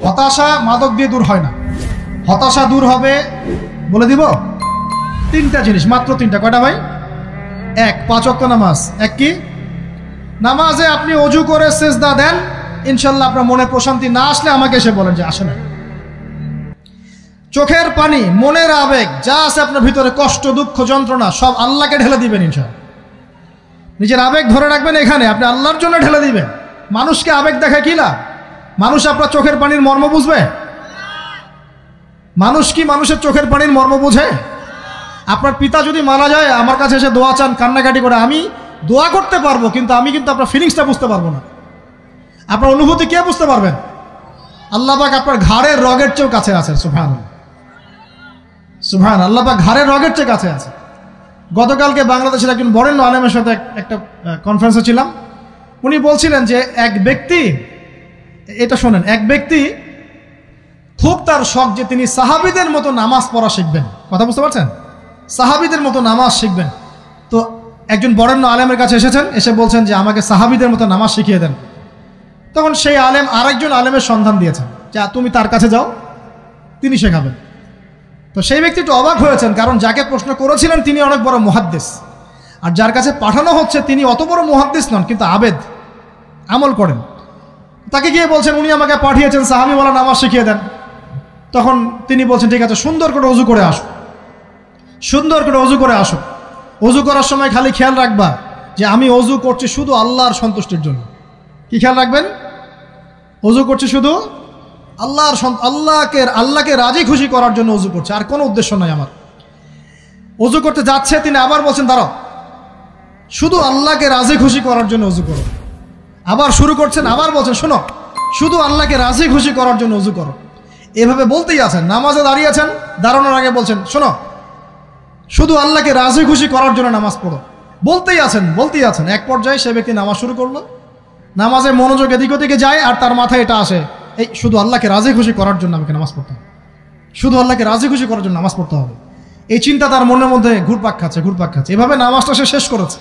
হতাশা মাদক দিয়ে দূর হয় না। হতাশা দূর হবে, বলে দিব, তিনটা জিনিস, মাত্র তিনটা। কয়টা ভাই? এক, 5 ওয়াক্ত নামাজ। এক কি? নামাজে আপনি অজু করে সেজদা দেন, ইনশাল্লাহ আপনার মনে প্রশান্তি না আসলে আমাকে এসে বলেন যে আসে না। চোখের পানি, মনের আবেগ যা আছে আপনার ভিতরে, কষ্ট, দুঃখ, যন্ত্রণা, সব আল্লাহকে ঢেলে দিবেন ইনশাল্লাহ। নিজের আবেগ ধরে রাখবেন এখানে, আপনি আল্লাহর জন্য ঢেলে দিবেন। মানুষকে আবেগ দেখে কি লাভ? মানুষ আপনার চোখের পানির মর্ম বুঝবে? মানুষ কি মানুষের চোখের পানির মর্ম বুঝে? আপনার পিতা যদি মারা যায়, আমার কাছে এসে দোয়া চান কান্নাকাটি করে, আমি দোয়া করতে পারবো, কিন্তু আমি কিন্তু আপনার ফিলিংসটা বুঝতে পারবো না। আপনার অনুভূতি কে বুঝতে পারবেন? আল্লাহ পাক আপনার ঘাড়ের রগের চেয়েও কাছে আছেন। সুবহানাল্লাহ, সুবহানাল্লাহ, আল্লাহ পাক ঘাড়ের রগের চেয়ে কাছে আছে। গতকালকে বাংলাদেশের একজন বরেণ্য আলেমের সাথে একটা কনফারেন্সে ছিলাম। উনি বলছিলেন যে এক ব্যক্তি, এটা শোনেন, এক ব্যক্তি খুব তার শখ যে তিনি সাহাবীদের মতো নামাজ পড়া শিখবেন। কথা বুঝতে পারছেন? সাহাবীদের মতো নামাজ শিখবেন। তো একজন বরেণ্য আলেমের কাছে এসেছেন, এসে বলছেন যে আমাকে সাহাবীদের মতো নামাজ শিখিয়ে দেন। তখন সেই আলেম আরেকজন আলেমের সন্ধান দিয়েছেন, যা তুমি তার কাছে যাও, তিনি শেখাবেন। তো সেই ব্যক্তি একটু অবাক হয়েছেন, কারণ যাকে প্রশ্ন করেছিলেন তিনি অনেক বড় মুহাদ্দিস, আর যার কাছে পাঠানো হচ্ছে তিনি অত বড় মুহাদ্দিস নন, কিন্তু আবেদ, আমল করেন। তাকে গিয়ে বলছেন উনি আমাকে পাঠিয়েছেন সাহাবীওয়ালা নামাজ শিখিয়ে দেন। তখন তিনি বলছেন ঠিক আছে, সুন্দর করে অজু করে আসো, সুন্দর করে অজু করে আসো। অজু করার সময় খালি খেয়াল রাখবা যে আমি অজু করছি শুধু আল্লাহর সন্তুষ্টির জন্য। কি খেয়াল রাখবেন? অজু করছি শুধু আল্লাহকে রাজি খুশি করার জন্য অজু করছে, আর কোনো উদ্দেশ্য নাই আমার। অজু করতে যাচ্ছে, তিনি আবার বলছেন দাঁড়াও, শুধু আল্লাহকে রাজি খুশি করার জন্য অজু করো। আবার শুরু করছেন, আবার বলছেন শোনো, শুধু আল্লাহকে রাজি খুশি করার জন্য অজু করো। এভাবে বলতেই আছেন, নামাজে দাঁড়িয়েছেন, দাঁড়ানোর আগে বলছেন শোনো, শুধু আল্লাহকে রাজি খুশি করার জন্য নামাজ পড়ো। বলতেই আছেন। এক পর্যায়ে সে ব্যক্তি নামাজ শুরু করলো, নামাজে মনোযোগ এদিক ওদিকে যায়, আর তার মাথায় এটা আসে, এই শুধু আল্লাহকে রাজি খুশি করার জন্য আমাকে নামাজ পড়তে হবে, শুধু আল্লাহকে রাজি খুশি করার জন্য নামাজ পড়তে হবে। এই চিন্তা তার মনের মধ্যে ঘুরপাক খাচ্ছে। এভাবে নামাজটা সে শেষ করেছে।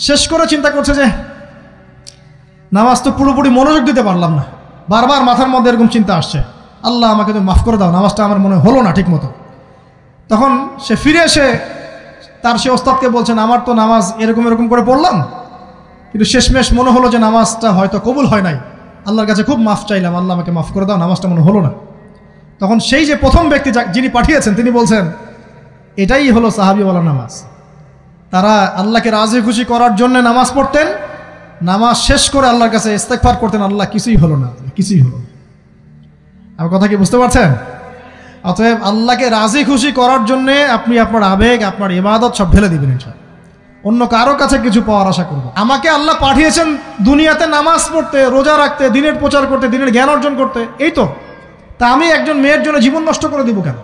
শেষ করে চিন্তা করছে যে নামাজ তো পুরোপুরি মনোযোগ দিতে পারলাম না, বারবার মাথার মধ্যে এরকম চিন্তা আসছে, আল্লাহ আমাকে তুমি মাফ করে দাও, নামাজটা আমার মনে হলো না ঠিক মতো। তখন সে ফিরে এসে তার সে ওস্তাদকে বলছেন আমার তো নামাজ এরকম করে পড়লাম, কিন্তু শেষমেশ মনে হলো যে নামাজটা হয়তো কবুল হয় নাই, আল্লাহর কাছে খুব মাফ চাইলাম, আল্লাহ আমাকে মাফ করে দাও, নামাজটা মনে হলো না। তখন সেই যে প্রথম ব্যক্তি যিনি পাঠিয়েছেন তিনি বলছেন এটাই হলো সাহাবীওয়ালা নামাজ। তারা আল্লাহকে রাজি খুশি করার জন্য নামাজ পড়তেন, নামাজ শেষ করে আল্লাহর কাছে ইস্তেগফার করতেন, আল্লাহ কিছুই হলো না, কিছুই হলো না। আমার কথা কি বুঝতে পারছেন? অতএব আল্লাহকে রাজি খুশি করার জন্য আপনি আপনার আবেগ, আপনার ইবাদত সব ঢেলে দিবেন ইনশাআল্লাহ। অন্য কারো কাছে কিছু পাওয়ার আশা করব। আমাকে আল্লাহ পাঠিয়েছেন দুনিয়াতে নামাজ পড়তে, রোজা রাখতে, দিনের প্রচার করতে, দিনের জ্ঞান অর্জন করতে, এই তো। তা আমি একজন মেয়ের জন্য জীবন নষ্ট করে দিব কেন?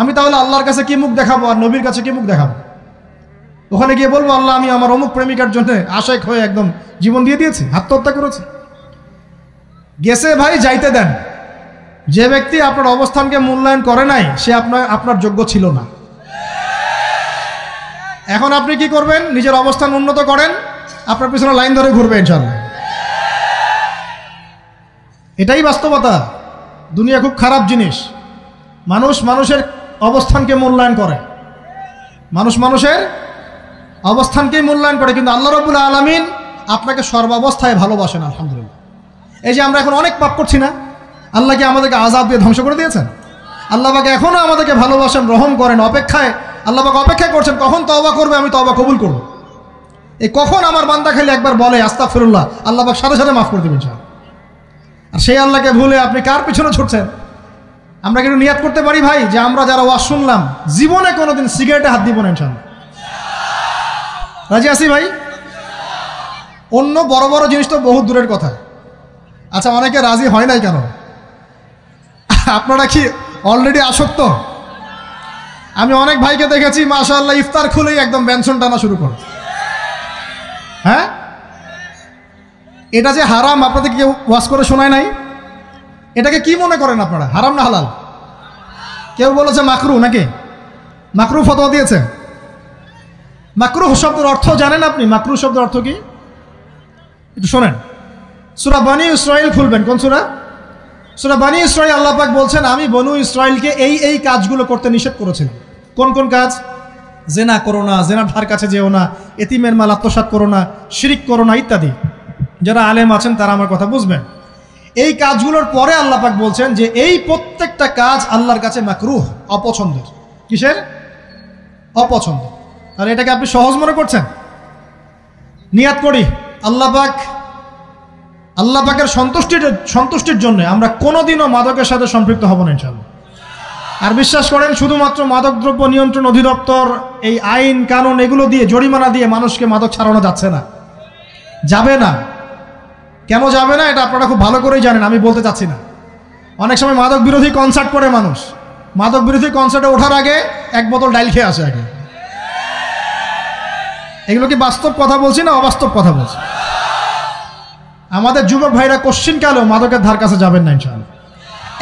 আমি তাহলে আল্লাহর কাছে কি মুখ দেখাবো, আর নবীর কাছে কি মুখ দেখাবো? ওখানে গিয়ে বলবো আল্লাহ আমি আমার অমুক প্রেমিকার জন্য আশেক হয়ে একদম জীবন দিয়ে দিয়েছি, আত্মহত্যা করেছি। গেছে ভাই, যাইতে দেন। যে ব্যক্তি আপনার অবস্থানকে মূল্যায়ন করে নাই সে আপনার যোগ্য ছিল না। এখন আপনি কি করবেন? নিজের অবস্থান উন্নত করেন, আপনার পিছনে লাইন ধরে ঘুরবে ইনশাআল্লাহ। এটাই বাস্তবতা। দুনিয়া খুব খারাপ জিনিস। মানুষের অবস্থানকে মূল্যায়ন করে, মানুষের অবস্থানকেই মূল্যায়ন করে, কিন্তু আল্লাহ রাব্বুল আলামিন আপনাকে সর্বাবস্থায় ভালোবাসেন। আলহামদুলিল্লাহ। এই যে আমরা এখন অনেক পাপ করছি না, আল্লাহ কি আমাদেরকে আযাব দিয়ে ধ্বংস করে দিয়েছেন? আল্লাহ পাক এখনো আমাদেরকে ভালোবাসেন, রহম করেন, আল্লাহ পাক অপেক্ষা করছেন কখন তওবা করবে, আমি তওবা কবুল করব। এই কখন আমার বান্দা খালি একবার বলে আস্তাগফিরুল্লাহ, আল্লাহ পাক সাথে সাথে মাফ করে দেবেন ইনশাআল্লাহ। আর সেই আল্লাহকে ভুলে আপনি কার পিছনে ছুটছেন? আমরা কিন্তু নিয়াত করতে পারি ভাই যে আমরা যারা ওয়াজ শুনলাম জীবনে কোনোদিন সিগারেটে হাত দিব না ইনশাআল্লাহ। রাজি আছি ভাই? অন্য বড় বড় জিনিস তো বহুত দূরের কথা। আচ্ছা, অনেকে রাজি হয় নাই কেন? আপনারা কি অলরেডি আসক্ত? আমি অনেক ভাইকে দেখেছি মাশাআল্লাহ ইফতার খুলেই একদম বেনসন টানা শুরু করে। হ্যাঁ, এটা যে হারাম আপনাদের কেউ ওয়াজ করে শোনায় নাই? এটাকে কি মনে করেন আপনারা, হারাম না হালাল? কেউ বলেছে মাকরু, নাকি মাকরু ফতোয়া দিয়েছে? মাকরু শব্দের অর্থ জানেন আপনি? মাকরু শব্দের অর্থ কি একটু শোনেন। সূরা বনী ইসরাঈল খুলবেন। কোন সূরা? সূরা বনী ইসরাঈল আল্লাহ পাক বলছেন, আমি বনু ইসরাঈলকে এই কাজগুলো করতে নিষেধ করেছিলাম। কোন কোন কাজ? জেনা করো না, জেনার ধার কাছে যেও না, এতিমের মাল আত্মসাৎ করো না, শিরিক করো না ইত্যাদি। যারা আলেম আছেন তারা আমার কথা বুঝবেন। এই কাজগুলোর পরে আল্লাহ পাক বলছেন যে এই প্রত্যেকটা কাজ আল্লাহর কাছে মাকরুহ, অপছন্দের। কিসের? অপছন্দ। আর এটাকে আপনি সহজ মনে করছেন? নিয়াত করি আল্লাহ পাকের সন্তুষ্টির জন্য আমরা কোনোদিনও মাদকের সাথে সম্পৃক্ত হব না ইনশাআল্লাহ। আর বিশ্বাস করেন, শুধুমাত্র মাদকদ্রব্য নিয়ন্ত্রণ অধিদপ্তর এই আইন কানুন এগুলো দিয়ে, জরিমানা দিয়ে মানুষকে মাদক ছাড়ানো যাচ্ছে না, যাবে না। কেন যাবে না এটা আপনারা খুব ভালো করেই জানেন, আমি বলতে চাচ্ছি না। অনেক সময় মাদক বিরোধী কনসার্ট করে মানুষ, মাদক বিরোধী কনসার্টে ওঠার আগে এক বোতল ডাইল খেয়ে আসে আগে। এগুলো কি বাস্তব কথা বলছি না অবাস্তব কথা বলছি? আমাদের যুবক ভাইরা কোশ্চিনকালেও মাদকের ধার কাছে যাবেন না ইনশাআল্লাহ।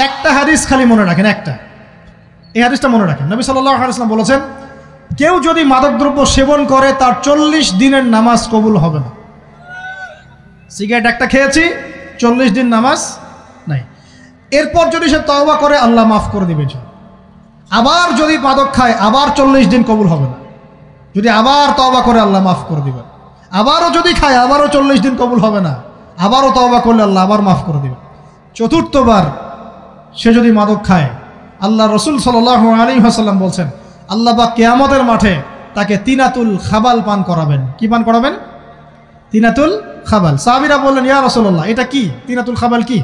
একটা হাদিস খালি মনে রাখেন, একটা, এই হাদিসটা মনে রাখেন। নবী সাল্লাল্লাহু আলাইহি ওয়াসাল্লাম বলেছেন, কেউ যদি মাদকদ্রব্য সেবন করে তার 40 দিনের নামাজ কবুল হবে না। সিগারেট একটা খেয়েছি, 40 দিন নামাজ নাই। এরপর যদি সে তওবা করে আল্লাহ মাফ করে দিবেন। আবার যদি মাদক খায় আবার 40 দিন কবুল হবে না। যদি আবার তওবা করে আল্লাহ মাফ করে দিবেন। আবারও যদি খায় আবারও 40 দিন কবুল হবে না। আবারও তওবা করলে আল্লাহ আবার মাফ করে দিবেন। চতুর্থবার সে যদি মাদক খায়, আল্লাহ রসুল সাল্লাল্লাহু আলাইহি ওয়াসাল্লাম বলছেন, আল্লাহ পাক কিয়ামতের মাঠে তাকে তিনাতুল খাবাল পান করাবেন। কি পান করাবেন? তিনাতুল খাবাল। সাহাবীরা বললেন, ইয়া রাসূলুল্লাহ, এটা কি তিনাতুল খাবাল? কি?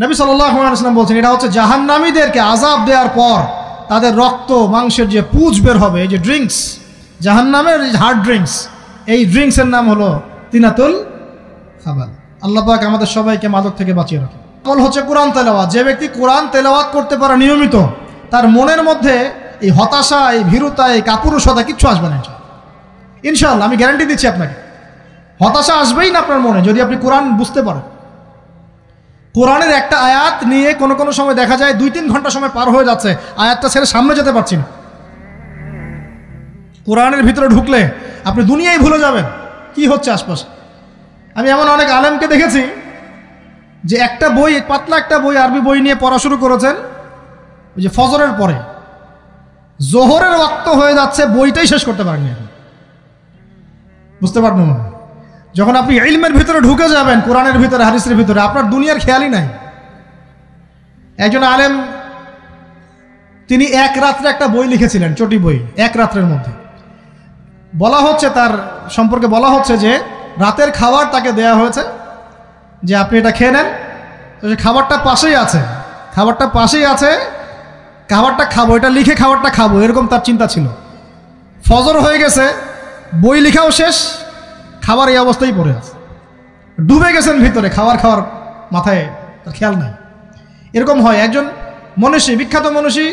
নবী সাল্লাল্লাহু আলাইহি ওয়াসাল্লাম বলছেন, এটা হচ্ছে জাহান্নামীদেরকে আযাব দেওয়ার পর তাদের রক্ত মাংসের যে পুঁজ বের হবে, এই যে ড্রিঙ্কস, জাহান্নামের হার্ড ড্রিঙ্কস, এই ড্রিঙ্কসের নাম হলো তিনাতুল খাবাল। আল্লাহ পাক আমাদের সবাইকে মাদক থেকে বাঁচিয়ে রাখে। আমল হচ্ছে কোরআন তেলাওয়াত। যে ব্যক্তি কোরআন তেলাওয়াত করতে পারে নিয়মিত, তার মনের মধ্যে এই হতাশা, এই ভীরুতা, এই কাপুরুষতা কিচ্ছু আসবে না ইনশাআল্লাহ। আমি গ্যারান্টি দিচ্ছি আপনাকে, হতাশা আসবেই না আপনার মনে যদি আপনি কোরআন বুঝতে পারেন। কোরআনের একটা আয়াত নিয়ে কোনো সময় দেখা যায় 2-3 ঘন্টা সময় পার হয়ে যাচ্ছে, আয়াতটা ছেড়ে সামনে যেতে পারছি না। কোরআনের ভিতরে ঢুকলে আপনি দুনিয়ায় ভুলে যাবেন কি হচ্ছে আশপাশে। আমি এমন অনেক আলেমকে দেখেছি যে একটা বই, পাতলা একটা বই, আরবি বই নিয়ে পড়া শুরু করেছেন, ওই যে ফজরের পরে জোহরের ওয়াক্ত হয়ে যাচ্ছে, বইটাই শেষ করতে পারেননি এখন। বুঝতে পারবেন না? যখন আপনি ইলমের ভিতরে ঢুকে যাবেন, কোরআনের ভিতরে, হাদিসের ভিতরে, আপনার দুনিয়ার খেয়ালই নাই। একজন আলেম, তিনি এক রাত্রে একটা বই লিখেছিলেন, চটি বই, এক রাত্রের মধ্যে। বলা হচ্ছে, তার সম্পর্কে বলা হচ্ছে যে রাতের খাবার তাকে দেয়া হয়েছে, যে আপনি এটা খেয়ে নেন। তো সে খাবারটা পাশেই আছে, খাবারটা খাবো, এটা লিখে খাবারটা খাবো, এরকম তার চিন্তা ছিল। ফজর হয়ে গেছে, বই লেখাও শেষ, খাবার এই অবস্থায় পড়ে আছে, ডুবে গেছেন ভিতরে, খাওয়ার মাথায় তার খেয়াল নাই। এরকম হয়। একজন মনীষী, বিখ্যাত মনীষী,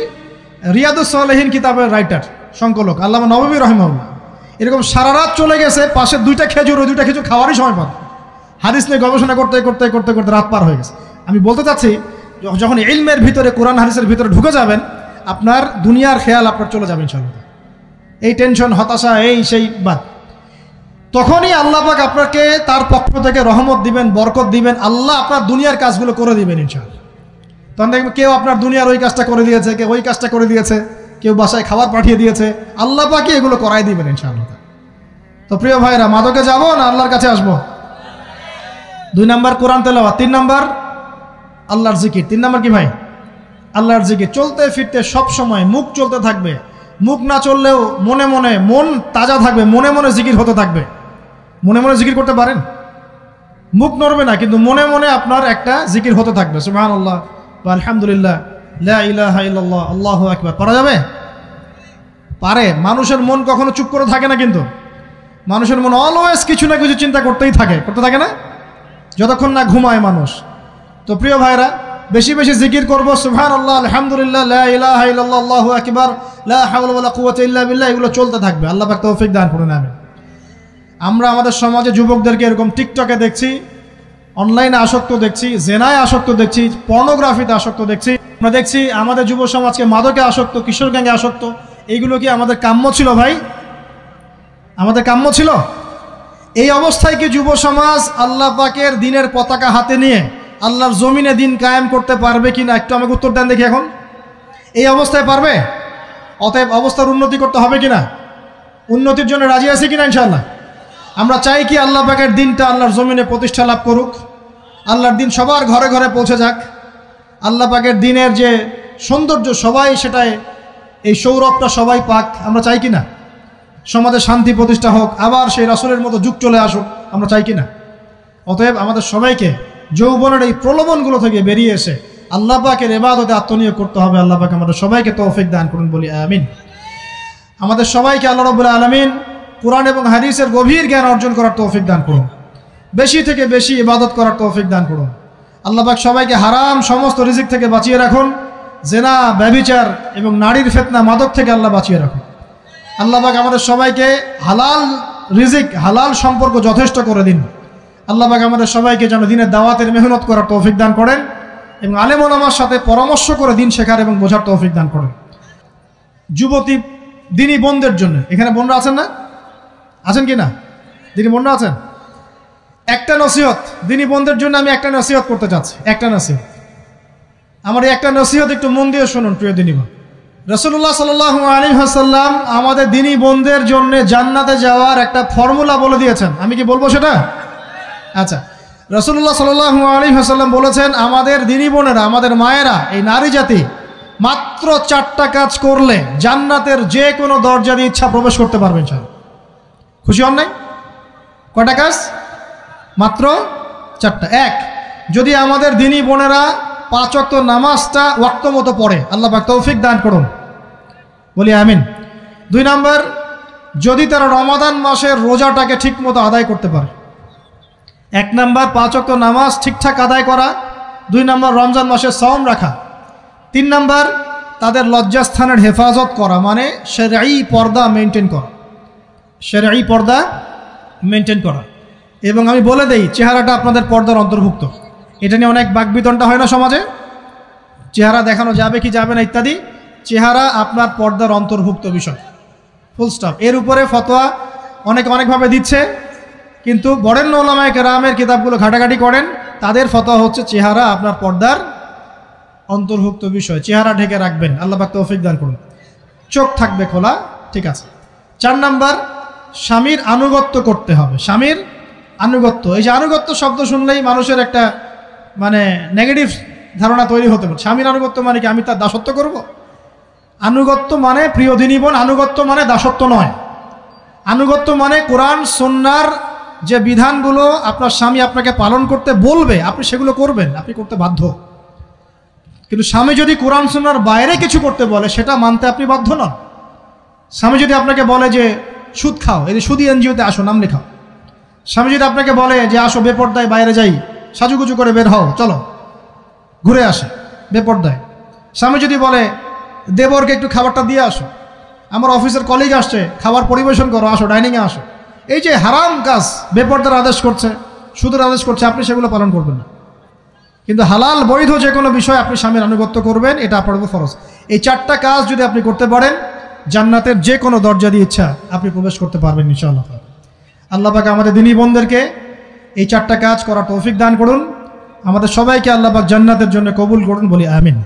রিয়াদুস সালেহীন কিতাবের রাইটার, সংকলক আল্লামা নববী রাহিমাহুল্লাহ, এরকম সারা রাত চলে গেছে, পাশে 2টা খেজুর, ওই 2টা খেজুর খাওয়ারই সময় পান। হাদিস নিয়ে গবেষণা করতে রাত পার হয়ে গেছে। আমি বলতে চাচ্ছি, যখন ইলমের ভিতরে, কোরআন হাদিসের ভিতরে ঢুকে যাবেন, আপনার দুনিয়ার খেয়াল আপনার চলে যাবে ইনশাআল্লাহ। এই টেনশন, হতাশা, এই সেই বাদ। তখনই আল্লাহ পাক আপনাকে তার পক্ষ থেকে রহমত দিবেন, বরকত দিবেন, আল্লাহ আপনার দুনিয়ার কাজগুলো করে দিবেন ইনশাআল্লাহ। তখন দেখবেন কেউ আপনার দুনিয়ার ওই কাজটা করে দিয়েছে, কেউ ওই কাজটা করে দিয়েছে, কেউ বাসায় খাবার পাঠিয়ে দিয়েছে, আল্লাহ পাকই এগুলো করাই দিবেন ইনশাআল্লাহ। তো প্রিয় ভাইরা, মাদকে যাব না আল্লাহর কাছে আসবো? 2 নাম্বার কোরআন তেলাওয়াত, 3 নাম্বার আল্লাহর জিকির। 3 নাম্বার কি ভাই? আল্লাহর জিকির। চলতে ফিরতে সব সময় মুখ চলতে থাকবে, মুখ না চললেও মনে মনে মন তাজা থাকবে, মনে মনে জিকির হতে থাকবে। মনে মনে জিকির করতে পারেন? মুখ নড়বে না, কিন্তু মনে মনে আপনার একটা জিকির হতে থাকবে, সুবহানাল্লাহ বা আলহামদুলিল্লাহ, লা ইলাহা ইল্লাল্লাহ, আল্লাহু আকবার। পারা যাবে? পারে। মানুষের মন কখনো চুপ করে থাকে না, কিন্তু মানুষের মন অলওয়েজ কিছু না কিছু চিন্তা করতে থাকে না, যতক্ষণ না ঘুমায় মানুষ। তো প্রিয় ভাইরা, বেশি বেশি জিকির করব, সুবহানাল্লাহ, আলহামদুলিল্লাহ, লা ইলাহা ইল্লাল্লাহ, আল্লাহু আকবার, লা হাওলা ওয়ালা কুওয়াতা ইল্লা বিল্লাহ, এগুলো চলতে থাকবে। আল্লাহ পাক তৌফিক দান করুন, আমিন। আমরা আমাদের সমাজে যুবকদেরকে এরকম টিকটকে দেখছি, অনলাইনে আসক্ত দেখছি, জেনায় আসক্ত দেখছি, পর্নোগ্রাফিতে আসক্ত দেখছি। আমরা দেখছি আমাদের যুব সমাজকে মাদকে আসক্ত, কিশোর গ্যাংয়ে আসক্ত। এইগুলো কি আমাদের কাম্য ছিল ভাই? আমাদের কাম্য ছিল? এই অবস্থায় কি যুব সমাজ আল্লাহ পাকের দ্বীনের পতাকা হাতে নিয়ে আল্লাহর জমিনে দিন কায়েম করতে পারবে কি না একটু আমাকে উত্তর দেন দেখি। এখন এই অবস্থায় পারবে? অতএব অবস্থার উন্নতি করতে হবে কি না? উন্নতির জন্য রাজি আছে কি না ইনশাআল্লাহ? আমরা চাই কি আল্লাহ পাকের দিনটা আল্লাহর জমিনে প্রতিষ্ঠা লাভ করুক, আল্লাহর দিন সবার ঘরে ঘরে পৌঁছে যাক, আল্লাহ পাকের দিনের যে সৌন্দর্য সবাই সেটায় এই সৌরভটা সবাই পাক, আমরা চাই কি না? সমাজে শান্তি প্রতিষ্ঠা হোক, আবার সেই রাসূলের মতো যুগ চলে আসুক, আমরা চাই কি না? অতএব আমাদের সবাইকে যৌবনের এই প্রলোভনগুলো থেকে বেরিয়ে এসে আল্লাহ পাকের ইবাদতে আত্মনিয়োগ করতে হবে। আল্লাহ পাক আমাদের সবাইকে তৌফিক দান করুন, বলি আমিন। আমাদের সবাইকে আল্লাহ রাব্বুল আলামিন কুরআন এবং হাদিসের গভীর জ্ঞান অর্জন করার তৌফিক দান করুন, বেশি থেকে বেশি ইবাদত করার তৌফিক দান করুন। আল্লাহ পাক সবাইকে হারাম সমস্ত রিজিক থেকে বাঁচিয়ে রাখুন, জেনা, ব্যভিচার এবং নারীর ফিতনা, মাদক থেকে আল্লাহ বাঁচিয়ে রাখুন। আল্লাহ পাক আমাদের সবাইকে হালাল রিজিক, হালাল সম্পর্ক যথেষ্ট করে দিন। আল্লাহ পাক আমাদের সবাইকে যেন দিনের দাওয়াতের মেহনত করার তৌফিক দান করেন এবং আলেম ওলামার সাথে পরামর্শ করে দিন শেখার এবং বোঝার তৌফিক দান করেন। যুবতী দিনী বোনদের জন্য, এখানে বোনরা আছেন না? আছেন কি না? দিনী বোনরা আছেন? একটা নসিহত দিনী বোনদের জন্য আমি একটা নসিহত করতে চাচ্ছি, একটা নসিহত। আমার এই একটা নসিহত একটু মন দিয়ে শুনুন প্রিয় দিনী বোন। রাসূলুল্লাহ সাল্লাল্লাহু আলাইহি ওয়াসাল্লাম আমাদের দিনী বোনদের জন্য জান্নাতে যাওয়ার একটা ফর্মুলা বলে দিয়েছেন। আমি কি বলবো সেটা? আচ্ছা, রাসূলুল্লাহ সাল্লাল্লাহু আলাইহি ওয়াসাল্লাম বলেছেন আমাদের দিনী বোনেরা, আমাদের মায়েরা, এই নারী জাতি মাত্র 4টা কাজ করলে জান্নাতের যে কোনো দরজা দিয়ে ইচ্ছা প্রবেশ করতে পারবেন। খুশি হন নাই? কয়টা কাজ? মাত্র 4টা। এক, যদি আমাদের দিনী বোনেরা 5 ওয়াক্ত নামাজটা ওয়াক্ত মতো পড়ে, আল্লাহ পাক তৌফিক দান করুন, বলি আমিন। 2 নাম্বার, যদি তারা রমাদান মাসের রোজাটাকে ঠিক মতো আদায় করতে পারে। 1 নাম্বার 5 ওয়াক্ত নামাজ ঠিকঠাক আদায় করা, 2 নাম্বার রমজান মাসে সওম রাখা, 3 নাম্বার তাদের লজ্জাস্থানের হেফাজত করা, মানে শরঈ পর্দা মেনটেন করা, শরঈ পর্দা মেনটেন করা। এবং আমি বলে দেই, চেহারাটা আপনাদের পর্দার অন্তর্ভুক্ত। এটা নিয়ে অনেক বাকবিতণ্ডা হয় না সমাজে, চেহারা দেখানো যাবে কি যাবে না ইত্যাদি। চেহারা আপনার পর্দার অন্তর্ভুক্ত বিষয়, ফুল স্টপ। এর উপরে ফতোয়া অনেকভাবে দিচ্ছে, কিন্তু বরেণ্য উলামায়ে কেরামের কিতাবগুলো ঘাটাঘাটি করেন, তাদের ফতোয়া হচ্ছে চেহারা আপনার পর্দার অন্তর্ভুক্ত বিষয়, চেহারা ঢেকে রাখবেন। আল্লাহ পাক তৌফিক দান করুন। চোখ থাকবে খোলা, ঠিক আছে। 4 নাম্বার, স্বামীর আনুগত্য করতে হবে। স্বামীর আনুগত্য, এই যে আনুগত্য শব্দ শুনলেই মানুষের একটা মানে নেগেটিভ ধারণা তৈরি হতে পারে। স্বামীর আনুগত্য মানে কি আমি তার দাসত্ব করব? আনুগত্য মানে, প্রিয় দিনী বোন, আনুগত্য মানে দাসত্ব নয়। আনুগত্য মানে কোরআন সুন্নাহর যে বিধানগুলো আপনার স্বামী আপনাকে পালন করতে বলবে, আপনি সেগুলো করবেন, আপনি করতে বাধ্য। কিন্তু স্বামী যদি কোরআন সুন্নাহর বাইরে কিছু করতে বলে, সেটা মানতে আপনি বাধ্য নন। স্বামী যদি আপনাকে বলে যে সুদ খাও, এই সুদী এনজিওতে আসো, নাম লেখাও। স্বামী যদি আপনাকে বলে যে আসো বেপর্দায় বাইরে যাই, সাজুগুজু করে বের হও, চলো ঘুরে আসে বেপর্দায়। স্বামী যদি বলে দেবরকে একটু খাবারটা দিয়ে আসো, আমার অফিসের কলিগ আসছে, খাবার পরিবেশন করো, আসো ডাইনিংয়ে আসো। এই যে হারাম কাজ, বেপর্দার আদেশ করছে, সুদের আদেশ করছে, আপনি সেগুলো পালন করবেন না। কিন্তু হালাল বৈধ যে কোনো বিষয় আপনি স্বামীর আনুগত্য করবেন, এটা আপনার উপর ফরজ। এই 4টা কাজ যদি আপনি করতে পারেন, জান্নাতের যে কোনো দরজা দিয়ে ইচ্ছা আপনি প্রবেশ করতে পারবেন ইনশাআল্লাহ। আল্লাহ পাক আমাদের দিনী বোনদেরকে এই 4টা কাজ করার তৌফিক দান করুন। আমাদের সবাইকে আল্লাহ পাক জান্নাতের জন্য কবুল করুন, বলি আমিন।